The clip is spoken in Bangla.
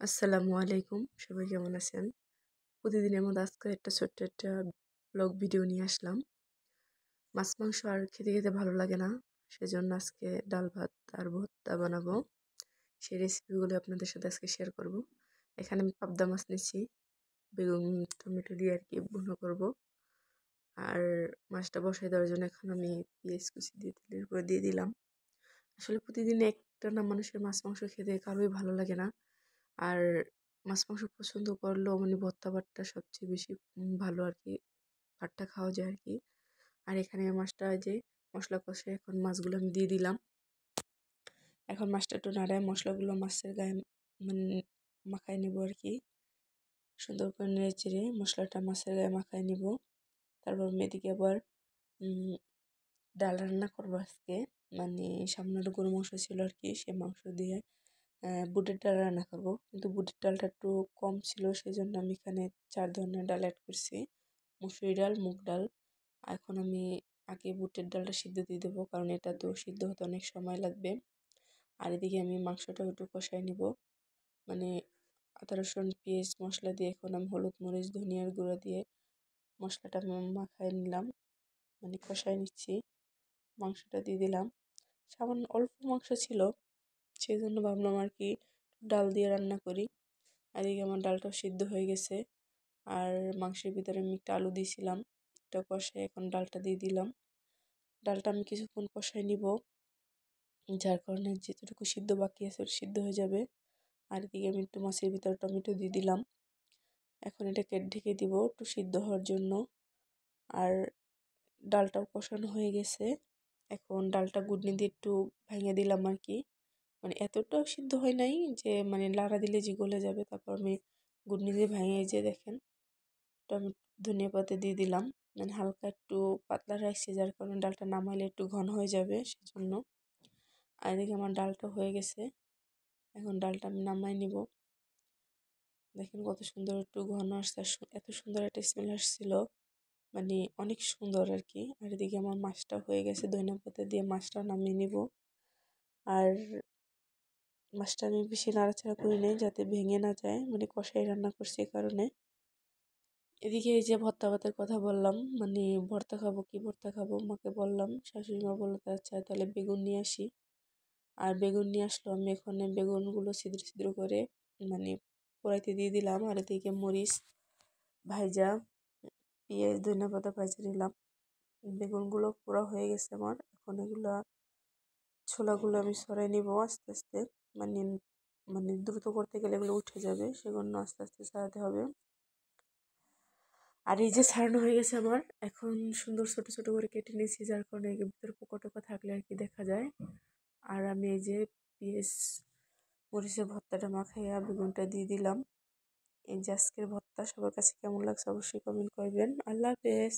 আসসালামু আলাইকুম, সবাই কেমন আছেন? প্রতিদিনের মতো আজকে একটা ছোট্ট একটা ব্লগ ভিডিও নিয়ে আসলাম। মাছ মাংস আর খেতে খেতে ভালো লাগে না, সেজন্য আজকে ডাল ভাত আর ভর্তা বানাবো। সেই রেসিপিগুলো আপনাদের সাথে আজকে শেয়ার করব। এখানে আমি পাবদা মাছ নিচ্ছি, বেগুন টমেটো দিয়ে আর কি ভুনা করব। আর মাছটা বসাই দেওয়ার জন্য এখন আমি পেঁয়াজ কুচি দিয়ে তেলের উপরে দিয়ে দিলাম। আসলে প্রতিদিন একটা না মানুষের মাছ মাংস খেতে কারোই ভালো লাগে না। আর মাছ মাংস পছন্দ করলেও মানে ভর্তা ভাতটা সবচেয়ে বেশি ভালো আর কি, ভাতটা খাওয়া যায় আর কি। আর এখানে মাছটা যে মশলা কষে এখন মাছগুলো আমি দিয়ে দিলাম। এখন মাছটা একটু নাড়ায় মশলাগুলো মাছের গায়ে মানে মাখায় নেবো আর কি। সুন্দর করে নেড়ে চেড়ে মশলাটা মাছের গায়ে মাখায় নিব। তারপর এদিকে আবার ডাল রান্না করবো আজকে। মানে সামনে আরো গরু মাংস ছিল আর কি, সে মাংস দিয়ে বুটের ডাল রান্না করবো, কিন্তু বুটের ডালটা একটু কম ছিল, সেই জন্য আমি এখানে 4 ধরনের ডাল অ্যাড করছি। মুসুরি ডাল, মুগ ডাল। এখন আমি আগে বুটের ডালটা সিদ্ধ দিয়ে দেবো, কারণ এটা তো সিদ্ধ হতে অনেক সময় লাগবে। আর এদিকে আমি মাংসটা একটু কষাই নিব, মানে আদা রসুন পেঁয়াজ মশলা দিয়ে এখন আমি হলুদ মরিচ ধনিয়ার গুঁড়া দিয়ে মশলাটা আমি মাখায় নিলাম, মানে কষাই নিচ্ছি। মাংসটা দিয়ে দিলাম, সামান্য অল্প মাংস ছিল, সেই জন্য ভাবলাম আর কি ডাল দিয়ে রান্না করি। আর এদিকে আমার ডালটাও সিদ্ধ হয়ে গেছে। আর মাংসের ভিতরে আমি একটা আলু দিয়েছিলাম, এটা কষাই এখন ডালটা দিয়ে দিলাম। ডালটা আমি কিছুক্ষণ কষাই নিব, যার কারণে যেতটুকু সিদ্ধ বাকি আছে ওটা সিদ্ধ হয়ে যাবে। আর এদিকে আমি একটু মাছের ভিতরে টমেটো দিয়ে দিলাম। এখন এটাকে ঢেকে দিব একটু সিদ্ধ হওয়ার জন্য। আর ডালটাও কষানো হয়ে গেছে, এখন ডালটা ঘুটনি দিয়ে একটু ভেঙে দিলাম আর কি। মানে এতটাও সিদ্ধ হয় নাই যে মানে লাড়া দিলে যে গলে যাবে। তারপর আমি ঘুটনি দিয়ে ভেঙে যে দেখেন টমেটো ধনিয়া পাতা দিয়ে দিলাম, মানে হালকা একটু পাতলা রাখছি, যার কারণে ডালটা নামাইলে একটু ঘন হয়ে যাবে সেজন্য। আর এদিকে আমার ডালটা হয়ে গেছে, এখন ডালটা আমি নামাই নিব। দেখেন কত সুন্দর একটু ঘন আসছে, এত সুন্দর একটা স্মেল আসছিল, মানে অনেক সুন্দর আর কি। আর এদিকে আমার মাছটা হয়ে গেছে, ধনিয়া পাতা দিয়ে মাছটা নামিয়ে নিব। আর মাছটা আমি বেশি নাড়াচাড়া করি নাই যাতে ভেঙে না যায়, মানে কষাই রান্না করছি এই কারণে। এদিকে এই যে ভর্তা ভাতের কথা বললাম, মানে ভর্তা খাবো কি ভর্তা খাবো, মাকে বললাম, শাশুড়ি মা বললো আচ্ছা তাহলে বেগুন নিয়ে আসি। আর বেগুন নিয়ে আসলো, আমি এখানে বেগুনগুলো ছিদ্র ছিদ্র করে মানে কড়াইতে দিয়ে দিলাম। আর এদিকে মরিচ ভাজা পেঁয়াজ ধনিয়া পাতা ভাজা নিলাম। বেগুনগুলো পোড়া হয়ে গেছে আমার, এখন এগুলা ছোলাগুলো আমি সরাই নিব আস্তে আস্তে, মানে মানে দ্রুত করতে গেলে এগুলো উঠে যাবে, সেজন্য আস্তে আস্তে ছাড়াতে হবে। আর এই যে ছাড়ানো হয়ে গেছে আমার, এখন সুন্দর ছোট ছোট করে কেটে নিয়েছি, যার কারণে এর ভিতরে পোকা টোকা থাকলে আর কি দেখা যায়। আর আমি এই যে পেঁয়াজ মরিচের ভর্তাটা মাখাইয়া বেগুনটা দিয়ে দিলাম। এই যে আজকের ভর্তা সবার কাছে কেমন লাগছে অবশ্যই কমেন্ট করবেন। আল্লাহ হাফেজ।